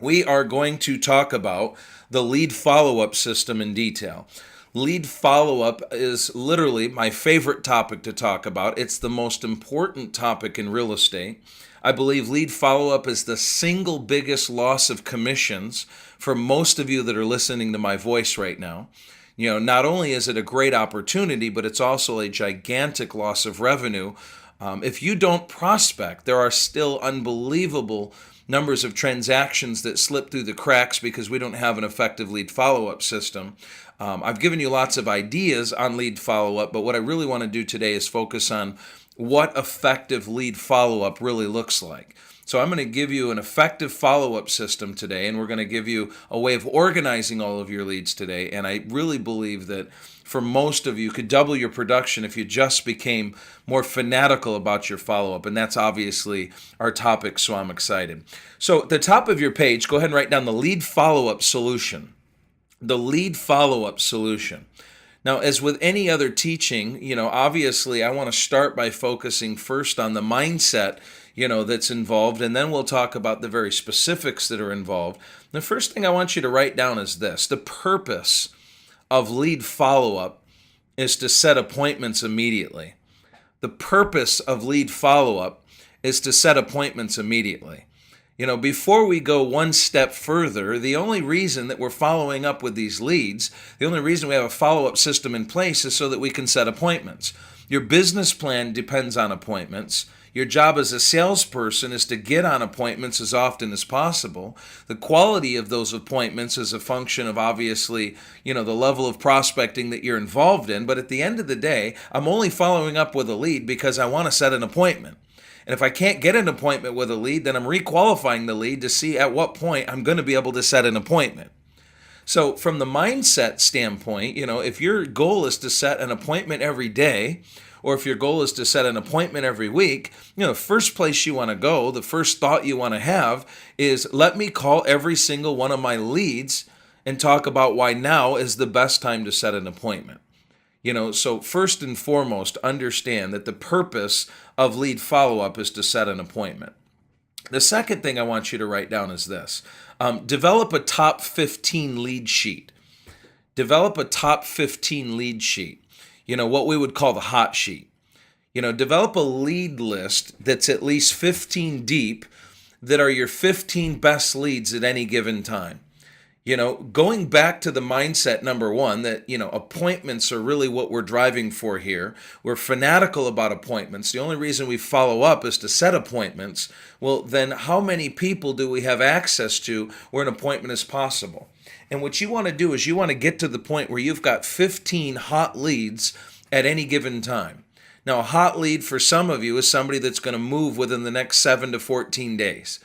we are going to talk about the lead follow-up system in detail. Lead follow-up is literally my favorite topic to talk about. It's the most important topic in real estate. I believe lead follow-up is the single biggest loss of commissions for most of you that are listening to my voice right now. Not only is it a great opportunity, but it's also a gigantic loss of revenue. If you don't prospect, there are still unbelievable numbers of transactions that slip through the cracks because we don't have an effective lead follow-up system. I've given you lots of ideas on lead follow-up, but what I really want to do today is focus on what effective lead follow-up really looks like. So I'm going to give you an effective follow-up system today, and we're going to give you a way of organizing all of your leads today. And I really believe that for most of you could double your production if you just became more fanatical about your follow-up. And that's obviously our topic, so I'm excited. So at the top of your page, go ahead and write down the lead follow-up solution. The lead follow-up solution. Now, as with any other teaching, obviously I want to start by focusing first on the mindset, that's involved, and then we'll talk about the very specifics that are involved. The first thing I want you to write down is this: the purpose of lead follow-up is to set appointments immediately. The purpose of lead follow-up is to set appointments immediately. Before we go one step further, the only reason that we're following up with these leads, the only reason we have a follow-up system in place is so that we can set appointments. Your business plan depends on appointments. Your job as a salesperson is to get on appointments as often as possible. The quality of those appointments is a function of obviously, the level of prospecting that you're involved in. But at the end of the day, I'm only following up with a lead because I want to set an appointment. And if I can't get an appointment with a lead, then I'm requalifying the lead to see at what point I'm going to be able to set an appointment. So from the mindset standpoint, if your goal is to set an appointment every day, or if your goal is to set an appointment every week, the first place you want to go, the first thought you want to have is, let me call every single one of my leads and talk about why now is the best time to set an appointment. So first and foremost, understand that the purpose of lead follow-up is to set an appointment. The second thing I want you to write down is this: develop a top 15 lead sheet. Develop a top 15 lead sheet. What we would call the hot sheet. Develop a lead list that's at least 15 deep that are your 15 best leads at any given time. Going back to the mindset number one, that, appointments are really what we're driving for here. We're fanatical about appointments. The only reason we follow up is to set appointments. Well, then how many people do we have access to where an appointment is possible? And what you want to do is you want to get to the point where you've got 15 hot leads at any given time. Now, a hot lead for some of you is somebody that's going to move within the next 7 to 14 days.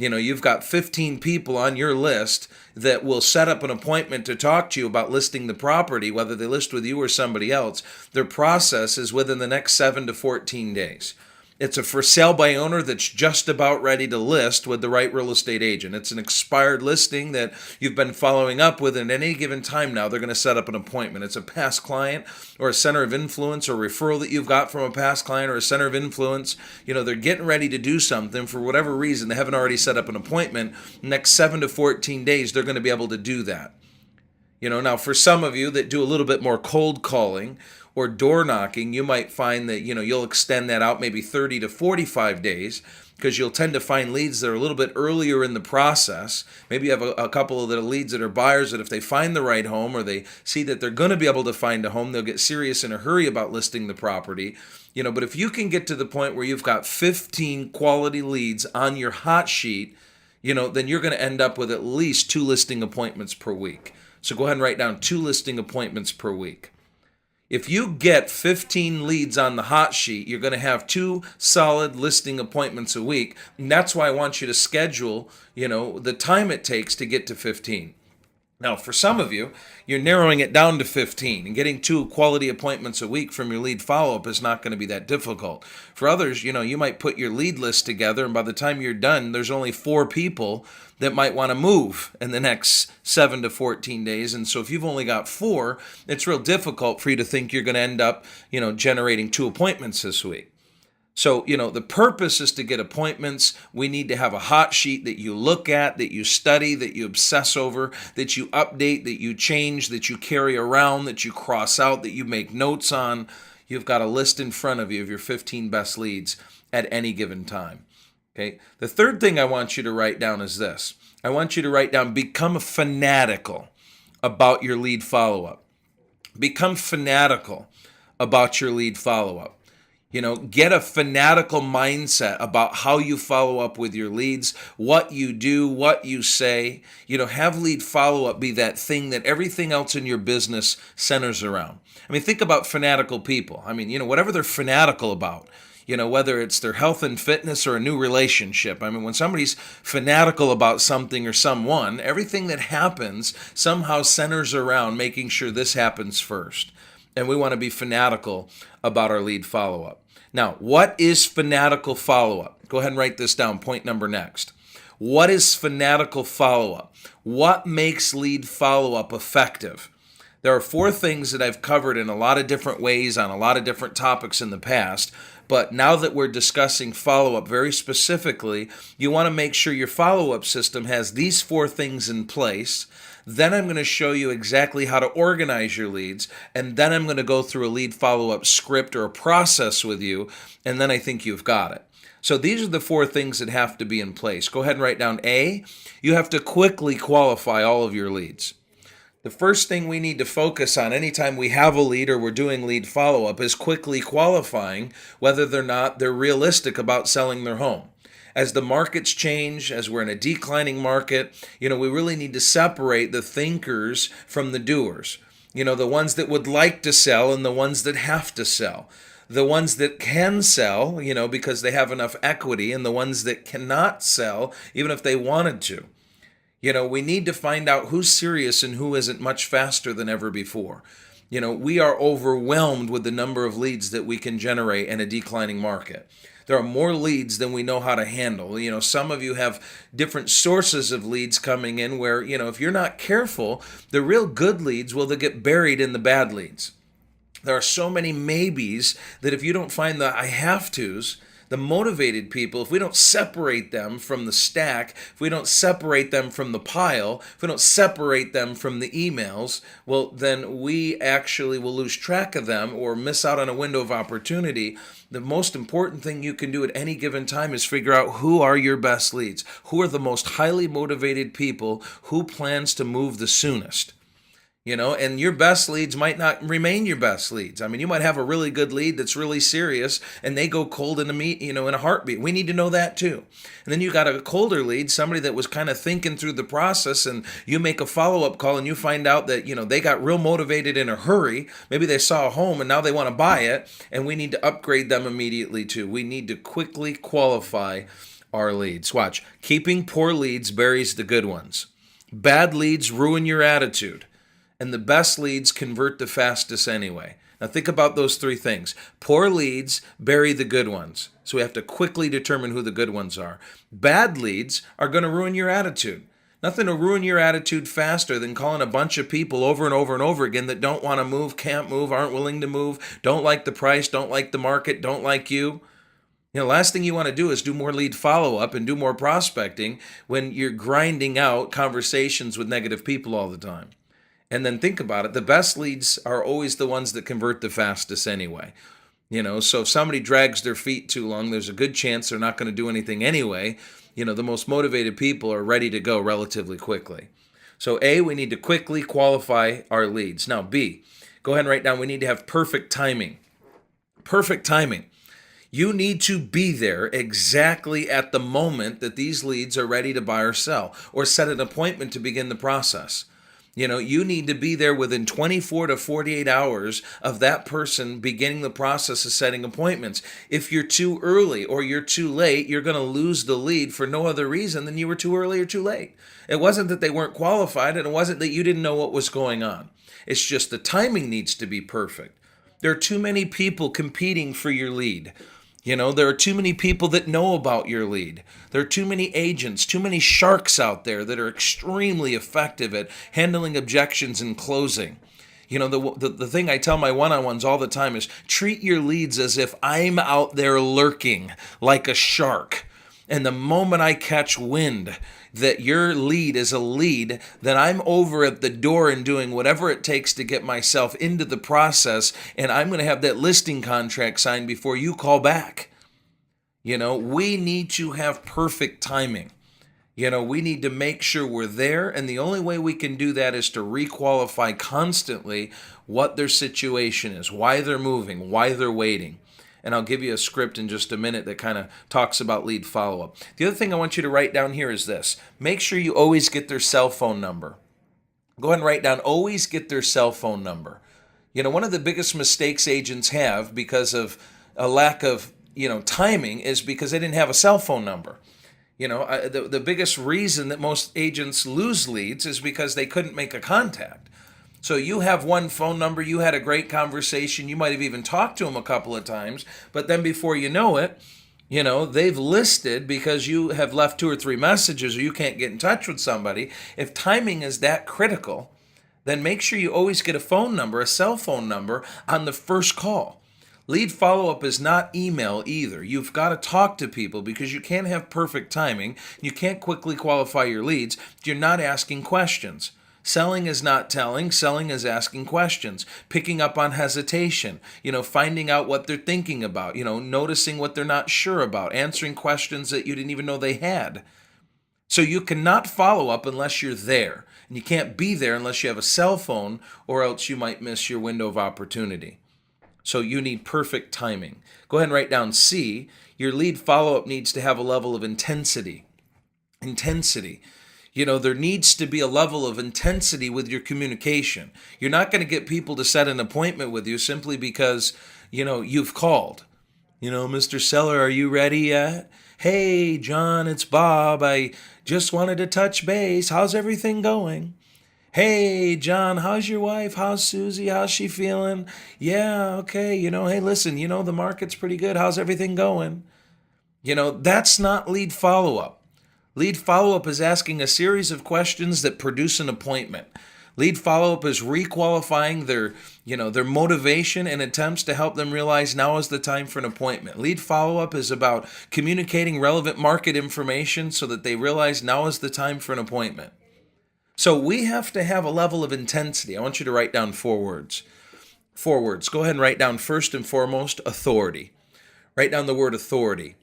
You've got 15 people on your list that will set up an appointment to talk to you about listing the property, whether they list with you or somebody else. Their process is within the next 7 to 14 days. It's a for sale by owner that's just about ready to list with the right real estate agent. It's an expired listing that you've been following up with, and at any given time now, they're going to set up an appointment. It's a past client or a center of influence or referral that you've got from a past client or a center of influence. They're getting ready to do something for whatever reason. They haven't already set up an appointment. Next 7 to 14 days, they're going to be able to do that. Now for some of you that do a little bit more cold calling or door knocking, you might find that, you'll extend that out maybe 30 to 45 days because you'll tend to find leads that are a little bit earlier in the process. Maybe you have a couple of the leads that are buyers that if they find the right home or they see that they're going to be able to find a home, they'll get serious in a hurry about listing the property. But if you can get to the point where you've got 15 quality leads on your hot sheet, then you're going to end up with at least 2 listing appointments per week. So go ahead and write down 2 listing appointments per week. If you get 15 leads on the hot sheet, you're going to have 2 solid listing appointments a week. And that's why I want you to schedule, the time it takes to get to 15. Now, for some of you, you're narrowing it down to 15, and getting 2 quality appointments a week from your lead follow-up is not going to be that difficult. For others, you might put your lead list together, and by the time you're done, there's only 4 people that might want to move in the next 7 to 14 days. And so if you've only got 4, it's real difficult for you to think you're going to end up, generating 2 appointments this week. So, the purpose is to get appointments. We need to have a hot sheet that you look at, that you study, that you obsess over, that you update, that you change, that you carry around, that you cross out, that you make notes on. You've got a list in front of you of your 15 best leads at any given time. Okay. The third thing I want you to write down is this. I want you to write down, become fanatical about your lead follow-up. Become fanatical about your lead follow-up. Get a fanatical mindset about how you follow up with your leads, what you do, what you say. Have lead follow-up be that thing that everything else in your business centers around. Think about fanatical people. Whatever they're fanatical about, whether it's their health and fitness or a new relationship. When somebody's fanatical about something or someone, everything that happens somehow centers around making sure this happens first. And we want to be fanatical about our lead follow-up. Now, what is fanatical follow-up? Go ahead and write this down. Point number next. What is fanatical follow-up? What makes lead follow-up effective? There are 4 things that I've covered in a lot of different ways on a lot of different topics in the past. But now that we're discussing follow-up very specifically, you want to make sure your follow-up system has these 4 things in place. Then I'm going to show you exactly how to organize your leads, and then I'm going to go through a lead follow-up script or a process with you, and then I think you've got it. So these are the 4 things that have to be in place. Go ahead and write down A. You have to quickly qualify all of your leads. The first thing we need to focus on anytime we have a lead or we're doing lead follow-up is quickly qualifying whether or not they're realistic about selling their home. As the markets change, as we're in a declining market, we really need to separate the thinkers from the doers. The ones that would like to sell and the ones that have to sell. The ones that can sell, because they have enough equity, and the ones that cannot sell, even if they wanted to. We need to find out who's serious and who isn't much faster than ever before. We are overwhelmed with the number of leads that we can generate in a declining market. There are more leads than we know how to handle. Some of you have different sources of leads coming in where, if you're not careful, the real good leads will get buried in the bad leads. There are so many maybes that if you don't find the I have tos, the motivated people, if we don't separate them from the stack, if we don't separate them from the pile, if we don't separate them from the emails, well, then we actually will lose track of them or miss out on a window of opportunity. The most important thing you can do at any given time is figure out who are your best leads, who are the most highly motivated people, who plans to move the soonest. And your best leads might not remain your best leads. You might have a really good lead that's really serious and they go cold in a heartbeat. We need to know that too. And then you got a colder lead, somebody that was kind of thinking through the process, and you make a follow-up call and you find out that, they got real motivated in a hurry. Maybe they saw a home and now they want to buy it, and we need to upgrade them immediately too. We need to quickly qualify our leads. Watch. Keeping poor leads buries the good ones. Bad leads ruin your attitude. And the best leads convert the fastest anyway. Now think about those 3 things. Poor leads bury the good ones. So we have to quickly determine who the good ones are. Bad leads are going to ruin your attitude. Nothing will ruin your attitude faster than calling a bunch of people over and over and over again that don't want to move, can't move, aren't willing to move, don't like the price, don't like the market, don't like you. Last thing you want to do is do more lead follow-up and do more prospecting when you're grinding out conversations with negative people all the time. And then think about it. The best leads are always the ones that convert the fastest anyway. So if somebody drags their feet too long, there's a good chance they're not going to do anything anyway. The most motivated people are ready to go relatively quickly. So A, we need to quickly qualify our leads. Now B, go ahead and write down, we need to have perfect timing. Perfect timing. You need to be there exactly at the moment that these leads are ready to buy or sell, or set an appointment to begin the process. You need to be there within 24 to 48 hours of that person beginning the process of setting appointments. If you're too early or you're too late, you're going to lose the lead for no other reason than you were too early or too late. It wasn't that they weren't qualified, and it wasn't that you didn't know what was going on. It's just the timing needs to be perfect. There are too many people competing for your lead. There are too many people that know about your lead. There are too many agents, too many sharks out there that are extremely effective at handling objections and closing. The thing I tell my one-on-ones all the time is treat your leads as if I'm out there lurking like a shark. And the moment I catch wind that your lead is a lead, then I'm over at the door and doing whatever it takes to get myself into the process, and I'm going to have that listing contract signed before you call back. We need to have perfect timing. We need to make sure we're there, and the only way we can do that is to requalify constantly what their situation is, why they're moving, why they're waiting. And I'll give you a script in just a minute that kind of talks about lead follow-up. The other thing I want you to write down here is this. Make sure you always get their cell phone number. Go ahead and write down, always get their cell phone number. One of the biggest mistakes agents have because of a lack of, timing is because they didn't have a cell phone number. The biggest reason that most agents lose leads is because they couldn't make a contact. So you have one phone number, you had a great conversation, you might have even talked to them a couple of times, but then before you know it, they've listed because you have left 2 or 3 messages or you can't get in touch with somebody. If timing is that critical, then make sure you always get a phone number, a cell phone number on the first call. Lead follow-up is not email either. You've got to talk to people because you can't have perfect timing. You can't quickly qualify your leads if you're not asking questions. Selling is not telling. Selling is asking questions, picking up on hesitation, finding out what they're thinking about, noticing what they're not sure about, answering questions that you didn't even know they had. So you cannot follow up unless you're there. And you can't be there unless you have a cell phone, or else you might miss your window of opportunity. So you need perfect timing. Go ahead and write down C. Your lead follow-up needs to have a level of intensity. There needs to be a level of intensity with your communication. You're not going to get people to set an appointment with you simply because, you've called. Mr. Seller, are you ready yet? Hey, John, it's Bob. I just wanted to touch base. How's everything going? Hey, John, how's your wife? How's Susie? How's she feeling? Yeah, okay. Hey, listen, the market's pretty good. How's everything going? That's not lead follow-up. Lead follow-up is asking a series of questions that produce an appointment. Lead follow-up is requalifying their motivation and attempts to help them realize now is the time for an appointment. Lead follow-up is about communicating relevant market information so that they realize now is the time for an appointment. So we have to have a level of intensity. I want you to write down 4 words. 4 words. Go ahead and write down first and foremost, authority. Write down the word authority.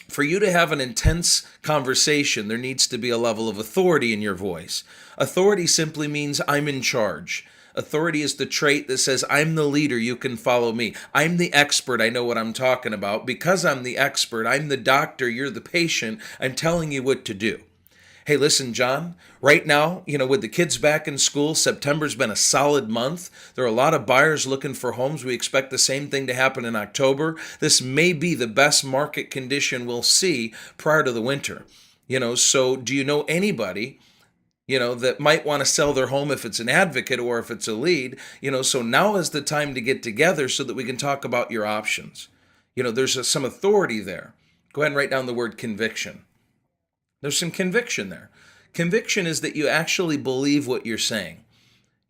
For you to have an intense conversation, there needs to be a level of authority in your voice. Authority simply means I'm in charge. Authority is the trait that says, I'm the leader, you can follow me. I'm the expert, I know what I'm talking about. Because I'm the expert, I'm the doctor, you're the patient, I'm telling you what to do. Hey, listen, John, right now, with the kids back in school, September's been a solid month. There are a lot of buyers looking for homes. We expect the same thing to happen in October. This may be the best market condition we'll see prior to the winter. So do you know anybody, that might want to sell their home if it's an advocate or if it's a lead? So now is the time to get together so that we can talk about your options. There's some authority there. Go ahead and write down the word conviction. There's some conviction there. Conviction is that you actually believe what you're saying.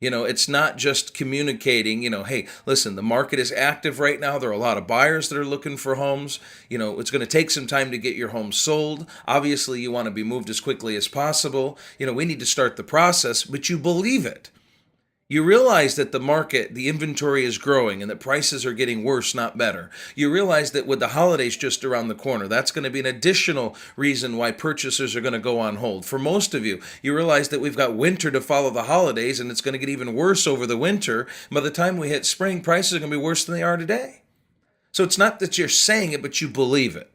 It's not just communicating, hey, listen, the market is active right now. There are a lot of buyers that are looking for homes. It's going to take some time to get your home sold. Obviously, you want to be moved as quickly as possible. We need to start the process, but you believe it. You realize that the market, the inventory is growing and that prices are getting worse, not better. You realize that with the holidays just around the corner, that's going to be an additional reason why purchasers are going to go on hold. For most of you, you realize that we've got winter to follow the holidays and it's going to get even worse over the winter. By the time we hit spring, prices are going to be worse than they are today. So it's not that you're saying it, but you believe it.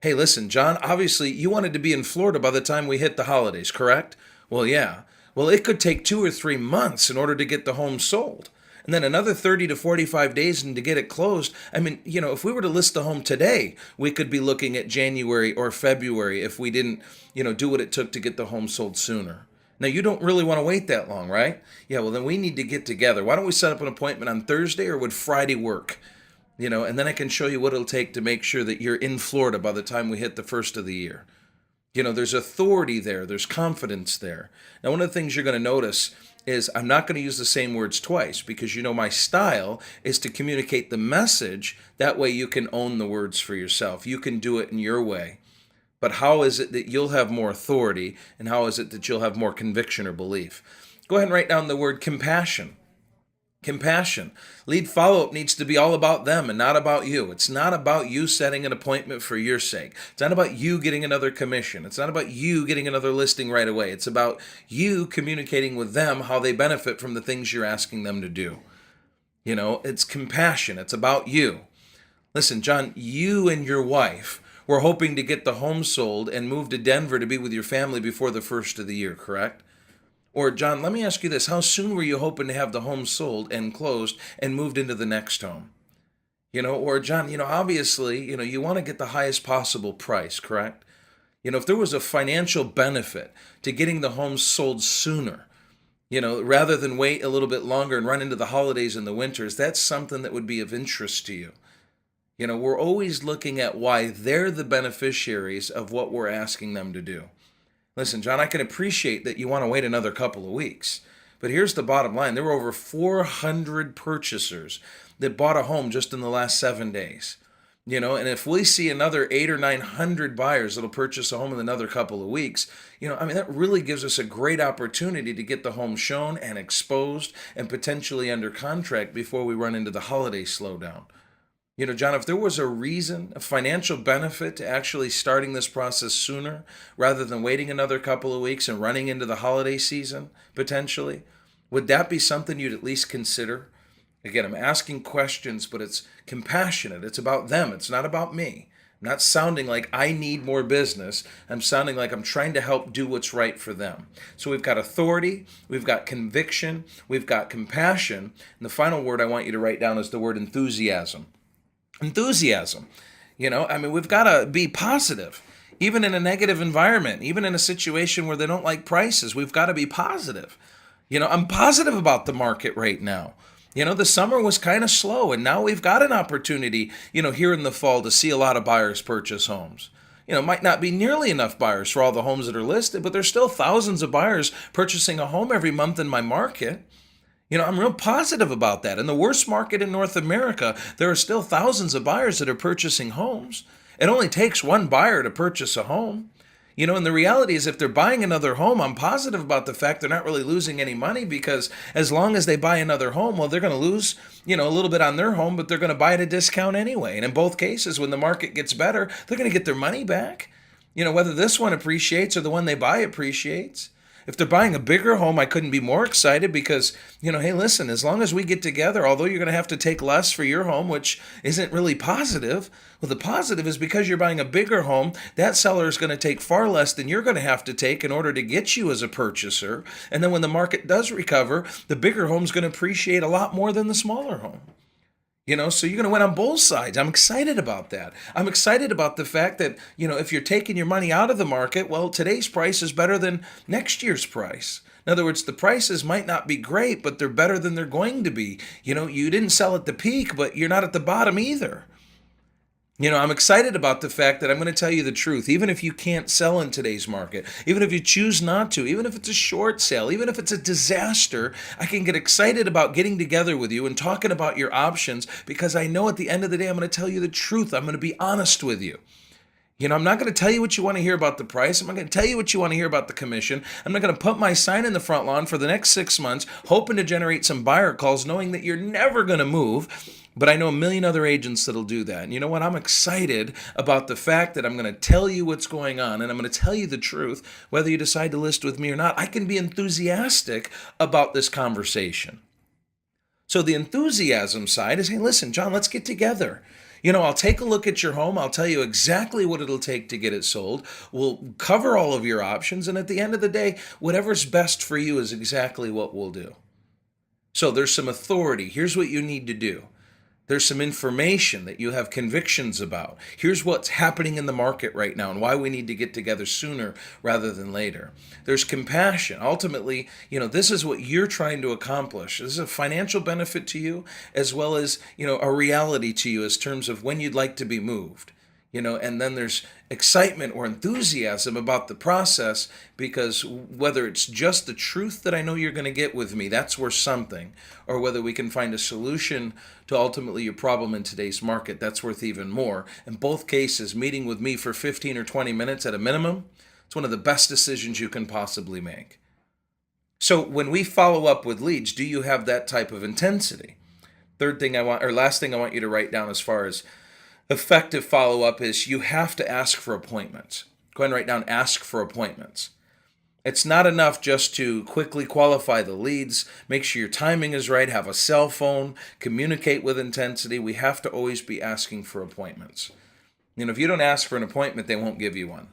Hey, listen, John, obviously you wanted to be in Florida by the time we hit the holidays, correct? Well, yeah. Well, it could take 2 or 3 months in order to get the home sold. And then another 30 to 45 days and to get it closed. If we were to list the home today, we could be looking at January or February if we didn't, do what it took to get the home sold sooner. Now, you don't really want to wait that long, right? Yeah, well, then we need to get together. Why don't we set up an appointment on Thursday, or would Friday work? And then I can show you what it'll take to make sure that you're in Florida by the time we hit the first of the year. There's authority there, there's confidence there. Now, one of the things you're going to notice is I'm not going to use the same words twice because my style is to communicate the message. That way you can own the words for yourself. You can do it in your way. But how is it that you'll have more authority, and how is it that you'll have more conviction or belief? Go ahead and write down the word compassion. Compassion. Lead follow-up needs to be all about them and not about you. It's not about you setting an appointment for your sake. It's not about you getting another commission. It's not about you getting another listing right away. It's about you communicating with them how they benefit from the things you're asking them to do. It's compassion. It's about you. Listen, John, you and your wife were hoping to get the home sold and move to Denver to be with your family before the first of the year, correct? Or, John, let me ask you this. How soon were you hoping to have the home sold and closed and moved into the next home? Or, John, obviously, you want to get the highest possible price, correct? If there was a financial benefit to getting the home sold sooner, rather than wait a little bit longer and run into the holidays and the winters, that's something that would be of interest to you. We're always looking at why they're the beneficiaries of what we're asking them to do. Listen, John, I can appreciate that you want to wait another couple of weeks, but here's the bottom line. There were over 400 purchasers that bought a home just in the last 7 days. And if we see another 800 or 900 buyers that'll purchase a home in another couple of weeks, that really gives us a great opportunity to get the home shown and exposed and potentially under contract before we run into the holiday slowdown. John, if there was a reason, a financial benefit to actually starting this process sooner rather than waiting another couple of weeks and running into the holiday season, potentially, would that be something you'd at least consider? Again, I'm asking questions, but it's compassionate. It's about them. It's not about me. I'm not sounding like I need more business. I'm sounding like I'm trying to help do what's right for them. So we've got authority, we've got conviction, we've got compassion, and the final word I want you to write down is the word enthusiasm. Enthusiasm. We've got to be positive. Even in a negative environment, even in a situation where they don't like prices, we've got to be positive. I'm positive about the market right now. The summer was kind of slow, and now we've got an opportunity, here in the fall to see a lot of buyers purchase homes. Might not be nearly enough buyers for all the homes that are listed, but there's still thousands of buyers purchasing a home every month in my market. I'm real positive about that. In the worst market in North America, there are still thousands of buyers that are purchasing homes. It only takes one buyer to purchase a home. And the reality is if they're buying another home, I'm positive about the fact they're not really losing any money because as long as they buy another home, well, they're going to lose, a little bit on their home, but they're going to buy at a discount anyway. And in both cases, when the market gets better, they're going to get their money back. Whether this one appreciates or the one they buy appreciates. If they're buying a bigger home, I couldn't be more excited because, hey, listen, as long as we get together, although you're going to have to take less for your home, which isn't really positive, well, the positive is because you're buying a bigger home, that seller is going to take far less than you're going to have to take in order to get you as a purchaser. And then when the market does recover, the bigger home is going to appreciate a lot more than the smaller home. So you're going to win on both sides. I'm excited about that. I'm excited about the fact that, if you're taking your money out of the market, well, today's price is better than next year's price. In other words, the prices might not be great, but they're better than they're going to be. You didn't sell at the peak, but you're not at the bottom either. I'm excited about the fact that I'm going to tell you the truth, even if you can't sell in today's market, even if you choose not to, even if it's a short sale, even if it's a disaster, I can get excited about getting together with you and talking about your options because I know at the end of the day, I'm going to tell you the truth. I'm going to be honest with you. I'm not going to tell you what you want to hear about the price. I'm not going to tell you what you want to hear about the commission. I'm not going to put my sign in the front lawn for the next 6 months, hoping to generate some buyer calls, knowing that you're never going to move. But I know a million other agents that'll do that. And you know what? I'm excited about the fact that I'm going to tell you what's going on and I'm going to tell you the truth, whether you decide to list with me or not. I can be enthusiastic about this conversation. So the enthusiasm side is, hey, listen, John, let's get together. I'll take a look at your home. I'll tell you exactly what it'll take to get it sold. We'll cover all of your options. And at the end of the day, whatever's best for you is exactly what we'll do. So there's some authority. Here's what you need to do. There's some information that you have convictions about. Here's what's happening in the market right now and why we need to get together sooner rather than later. There's compassion. Ultimately, this is what you're trying to accomplish. This is a financial benefit to you as well as, a reality to you as terms of when you'd like to be moved. And then there's excitement or enthusiasm about the process, because whether it's just the truth that I know you're going to get with me, that's worth something, or whether we can find a solution to ultimately your problem in today's market, that's worth even more. In both cases, meeting with me for 15 or 20 minutes at a minimum, it's one of the best decisions you can possibly make. So when we follow up with leads, do you have that type of intensity? Last thing I want you to write down as far as effective follow-up is you have to ask for appointments. Go ahead and write down ask for appointments. It's not enough just to quickly qualify the leads, make sure your timing is right, have a cell phone, communicate with intensity. We have to always be asking for appointments. If you don't ask for an appointment, they won't give you one.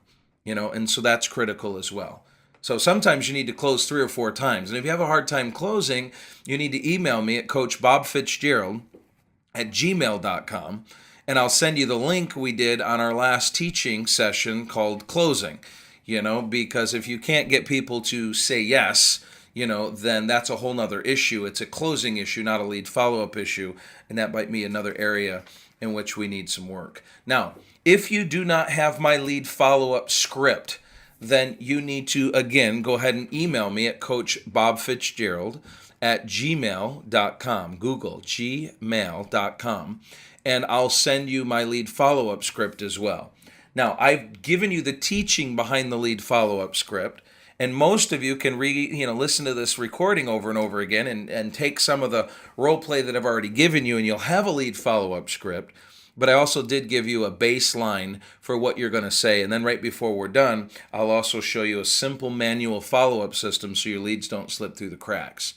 And so that's critical as well. So sometimes you need to close 3 or 4 times. And if you have a hard time closing, you need to email me at coachbobfitzgerald@gmail.com. And I'll send you the link we did on our last teaching session called Closing, because if you can't get people to say yes, then that's a whole nother issue. It's a closing issue, not a lead follow-up issue. And that might be another area in which we need some work. Now, if you do not have my lead follow-up script, then you need to, again, go ahead and email me at coachbobfitzgerald@gmail.com. Google gmail.com. And I'll send you my lead follow-up script as well. Now, I've given you the teaching behind the lead follow-up script, and most of you can listen to this recording over and over again and take some of the role play that I've already given you, and you'll have a lead follow-up script. But I also did give you a baseline for what you're going to say. And then right before we're done, I'll also show you a simple manual follow-up system so your leads don't slip through the cracks.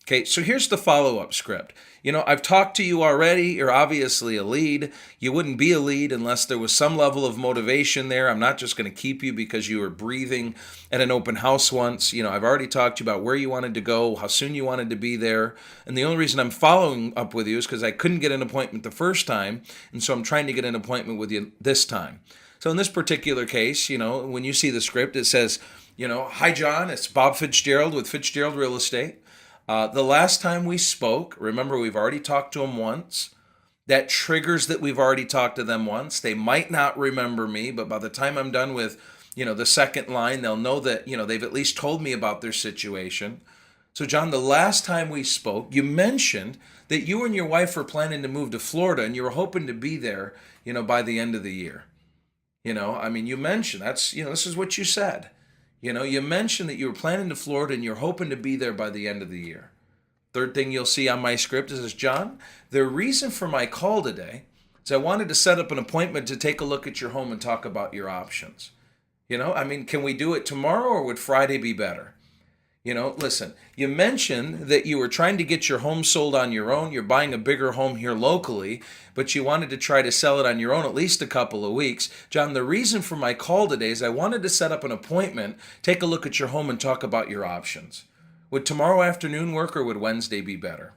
Okay, so here's the follow-up script. I've talked to you already. You're obviously a lead. You wouldn't be a lead unless there was some level of motivation there. I'm not just going to keep you because you were breathing at an open house once. I've already talked to you about where you wanted to go, how soon you wanted to be there. And the only reason I'm following up with you is because I couldn't get an appointment the first time. And so I'm trying to get an appointment with you this time. So in this particular case, when you see the script, it says, "Hi, John, it's Bob Fitzgerald with Fitzgerald Real Estate. The last time we spoke," remember we've already talked to them once. That triggers that we've already talked to them once. They might not remember me, but by the time I'm done with, the second line, they'll know that, they've at least told me about their situation. So John, the last time we spoke, you mentioned that you and your wife were planning to move to Florida and you were hoping to be there, by the end of the year. You mentioned this is what you said. You mentioned that you were planning to Florida and you're hoping to be there by the end of the year. Third thing you'll see on my script is, John, the reason for my call today is I wanted to set up an appointment to take a look at your home and talk about your options. Can we do it tomorrow or would Friday be better? Listen, you mentioned that you were trying to get your home sold on your own. You're buying a bigger home here locally, but you wanted to try to sell it on your own at least a couple of weeks. John, the reason for my call today is I wanted to set up an appointment, take a look at your home and talk about your options. Would tomorrow afternoon work or would Wednesday be better?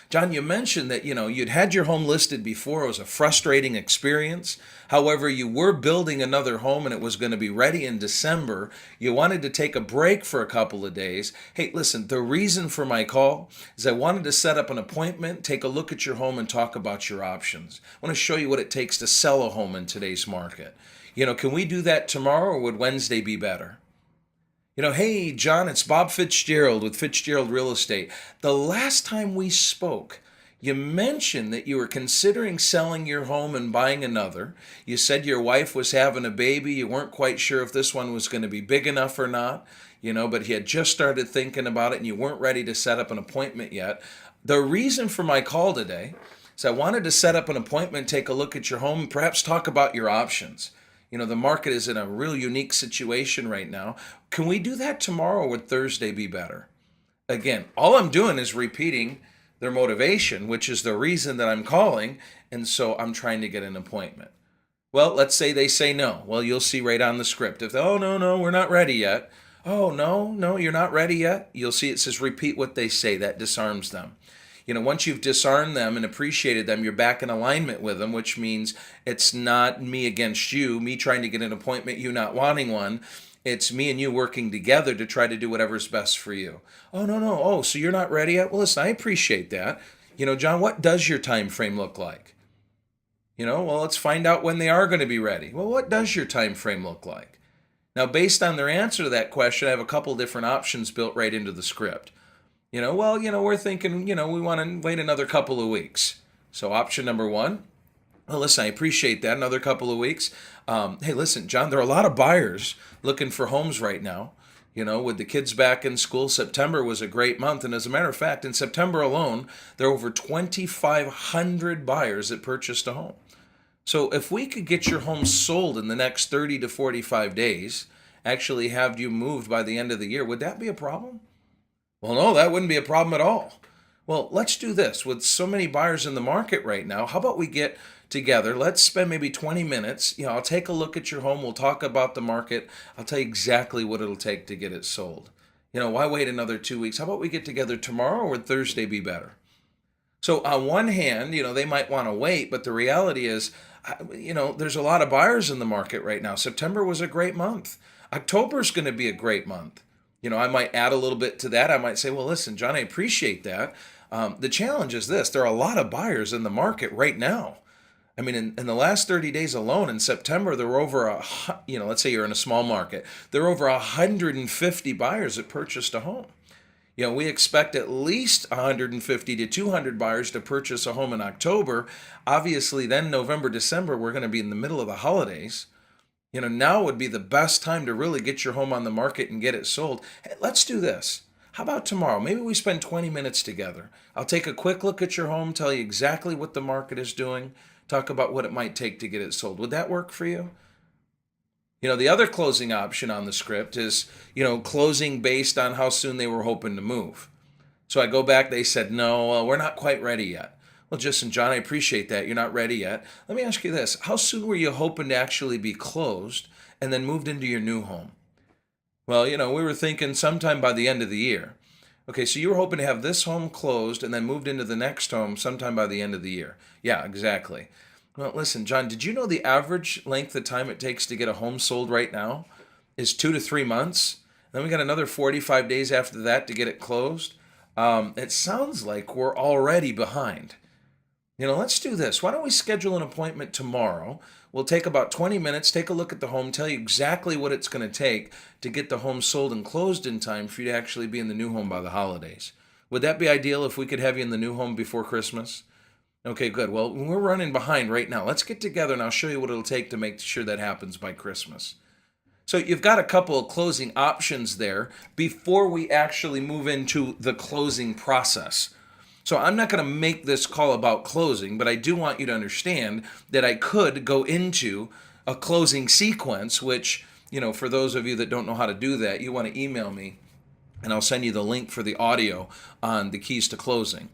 John, you mentioned that, you'd had your home listed before. It was a frustrating experience. However, you were building another home and it was going to be ready in December. You wanted to take a break for a couple of days. Hey, listen, the reason for my call is I wanted to set up an appointment, take a look at your home and talk about your options. I want to show you what it takes to sell a home in today's market. Can we do that tomorrow or would Wednesday be better? Hey, John, it's Bob Fitzgerald with Fitzgerald Real Estate. The last time we spoke, you mentioned that you were considering selling your home and buying another. You said your wife was having a baby. You weren't quite sure if this one was going to be big enough or not, but you had just started thinking about it and you weren't ready to set up an appointment yet. The reason for my call today is I wanted to set up an appointment, take a look at your home, and perhaps talk about your options. The market is in a real unique situation right now. Can we do that tomorrow or would Thursday be better? Again, all I'm doing is repeating their motivation, which is the reason that I'm calling, and so I'm trying to get an appointment. Well, let's say they say no. Well, you'll see right on the script. If, oh, no, we're not ready yet. Oh, no, you're not ready yet. You'll see it says repeat what they say. That disarms them. Once you've disarmed them and appreciated them, you're back in alignment with them, which means it's not me against you, me trying to get an appointment, you not wanting one. It's me and you working together to try to do whatever's best for you. Oh, no. Oh, so you're not ready yet? Well, listen, I appreciate that. John, what does your time frame look like? Well, let's find out when they are going to be ready. Well, what does your time frame look like? Now, based on their answer to that question, I have a couple different options built right into the script. We're thinking, we want to wait another couple of weeks. So option number one, well, listen, I appreciate that. Another couple of weeks. Hey, listen, John, there are a lot of buyers looking for homes right now. With the kids back in school, September was a great month. And as a matter of fact, in September alone, there are over 2,500 buyers that purchased a home. So if we could get your home sold in the next 30 to 45 days, actually have you moved by the end of the year, would that be a problem? Well, no, that wouldn't be a problem at all. Well, let's do this. With so many buyers in the market right now, how about we get together? Let's spend maybe 20 minutes. I'll take a look at your home. We'll talk about the market. I'll tell you exactly what it'll take to get it sold. Why wait another 2 weeks? How about we get together tomorrow, or would Thursday be better? So on one hand, they might want to wait, but the reality is, there's a lot of buyers in the market right now. September was a great month. October is going to be a great month. I might add a little bit to that. I might say, well, listen, John, I appreciate that. The challenge is this. There are a lot of buyers in the market right now. I mean, in the last 30 days alone in September, there were over, let's say you're in a small market. There were over 150 buyers that purchased a home. We expect at least 150 to 200 buyers to purchase a home in October. Obviously, then November, December, we're going to be in the middle of the holidays. Now would be the best time to really get your home on the market and get it sold. Hey, let's do this. How about tomorrow? Maybe we spend 20 minutes together. I'll take a quick look at your home, tell you exactly what the market is doing, talk about what it might take to get it sold. Would that work for you? The other closing option on the script is, closing based on how soon they were hoping to move. So I go back, they said, no, we're not quite ready yet. Well, Justin, John, I appreciate that. You're not ready yet. Let me ask you this. How soon were you hoping to actually be closed and then moved into your new home? Well, we were thinking sometime by the end of the year. Okay, so you were hoping to have this home closed and then moved into the next home sometime by the end of the year. Yeah, exactly. Well, listen, John, did you know the average length of time it takes to get a home sold right now is 2 to 3 months? Then we got another 45 days after that to get it closed. It sounds like we're already behind. Let's do this. Why don't we schedule an appointment tomorrow? We'll take about 20 minutes, take a look at the home, tell you exactly what it's going to take to get the home sold and closed in time for you to actually be in the new home by the holidays. Would that be ideal if we could have you in the new home before Christmas? Okay, good. Well, we're running behind right now. Let's get together and I'll show you what it'll take to make sure that happens by Christmas. So you've got a couple of closing options there before we actually move into the closing process. So I'm not going to make this call about closing, but I do want you to understand that I could go into a closing sequence, which, for those of you that don't know how to do that, you want to email me and I'll send you the link for the audio on the keys to closing.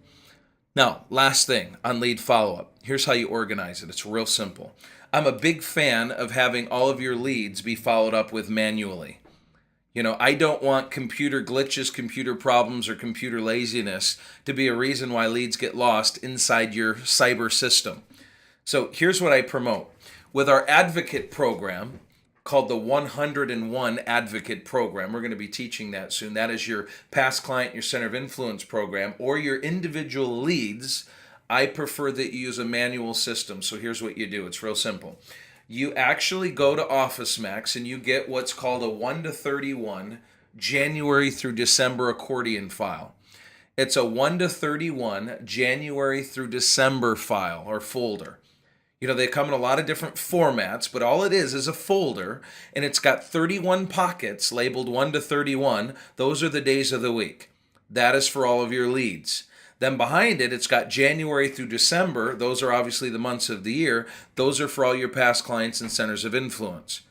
Now, last thing on lead follow-up. Here's how you organize it. It's real simple. I'm a big fan of having all of your leads be followed up with manually. I don't want computer glitches, computer problems, or computer laziness to be a reason why leads get lost inside your cyber system. So here's what I promote. With our advocate program called the 101 Advocate Program, we're going to be teaching that soon. That is your past client, your center of influence program, or your individual leads. I prefer that you use a manual system. So here's what you do. It's real simple. You actually go to OfficeMax and you get what's called a 1 to 31 January through December accordion file. It's a 1 to 31 January through December file or folder. They come in a lot of different formats, but all it is a folder, and it's got 31 pockets labeled 1 to 31. Those are the days of the week. That is for all of your leads. Then behind it, it's got January through December. Those are obviously the months of the year. Those are for all your past clients and centers of influence.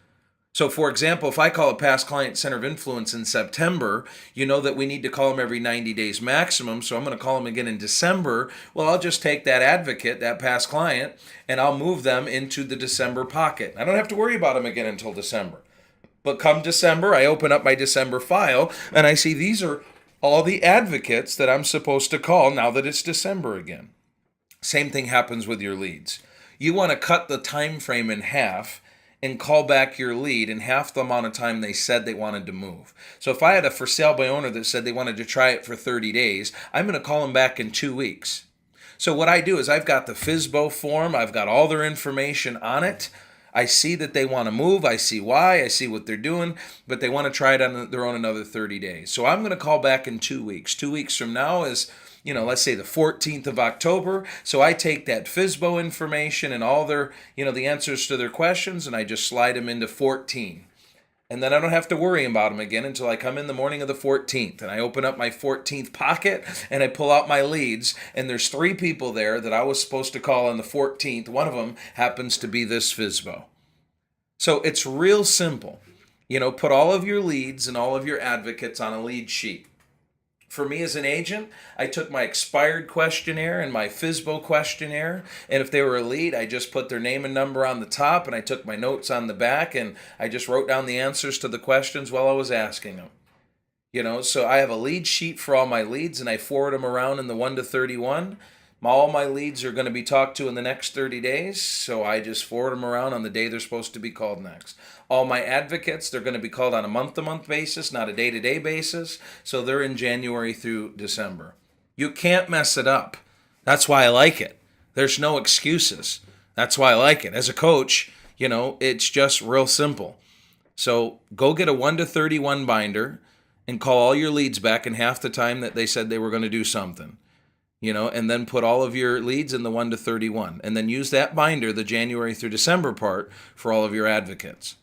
So, for example, if I call a past client center of influence in September, you know that we need to call them every 90 days maximum. So I'm going to call them again in December. Well, I'll just take that advocate, that past client, and I'll move them into the December pocket. I don't have to worry about them again until December. But come December, I open up my December file and I see these are all the advocates that I'm supposed to call now that it's December again. Same thing happens with your leads. You want to cut the time frame in half and call back your lead in half the amount of time they said they wanted to move. So if I had a for sale by owner that said they wanted to try it for 30 days, I'm going to call them back in 2 weeks. So what I do is I've got the FSBO form. I've got all their information on it. I see that they want to move. I see why. I see what they're doing, but they want to try it on their own another 30 days. So I'm going to call back in 2 weeks. 2 weeks from now is, let's say the 14th of October. So I take that FSBO information and all their, the answers to their questions, and I just slide them into 14. And then I don't have to worry about them again until I come in the morning of the 14th. And I open up my 14th pocket and I pull out my leads. And there's 3 people there that I was supposed to call on the 14th. One of them happens to be this FSBO. So it's real simple. Put all of your leads and all of your advocates on a lead sheet. For me as an agent, I took my expired questionnaire and my FSBO questionnaire, and if they were a lead, I just put their name and number on the top, and I took my notes on the back, and I just wrote down the answers to the questions while I was asking them. So I have a lead sheet for all my leads, and I forward them around in the 1 to 31. All my leads are going to be talked to in the next 30 days, so I just forward them around on the day they're supposed to be called next. All my advocates, they're going to be called on a month-to-month basis, not a day-to-day basis, so they're in January through December. You can't mess it up. That's why I like it. There's no excuses. That's why I like it. As a coach, it's just real simple. So go get a 1 to 31 binder and call all your leads back in half the time that they said they were going to do something. And then put all of your leads in the 1 to 31. And then use that binder, the January through December part, for all of your advocates.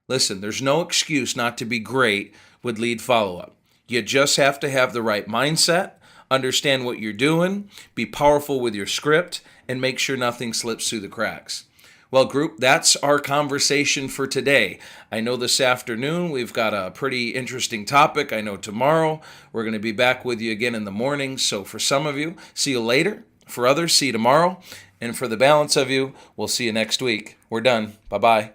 Listen, there's no excuse not to be great with lead follow-up. You just have to have the right mindset, understand what you're doing, be powerful with your script, and make sure nothing slips through the cracks. Well, group, that's our conversation for today. I know this afternoon we've got a pretty interesting topic. I know tomorrow we're going to be back with you again in the morning. So for some of you, see you later. For others, see you tomorrow. And for the balance of you, we'll see you next week. We're done. Bye-bye.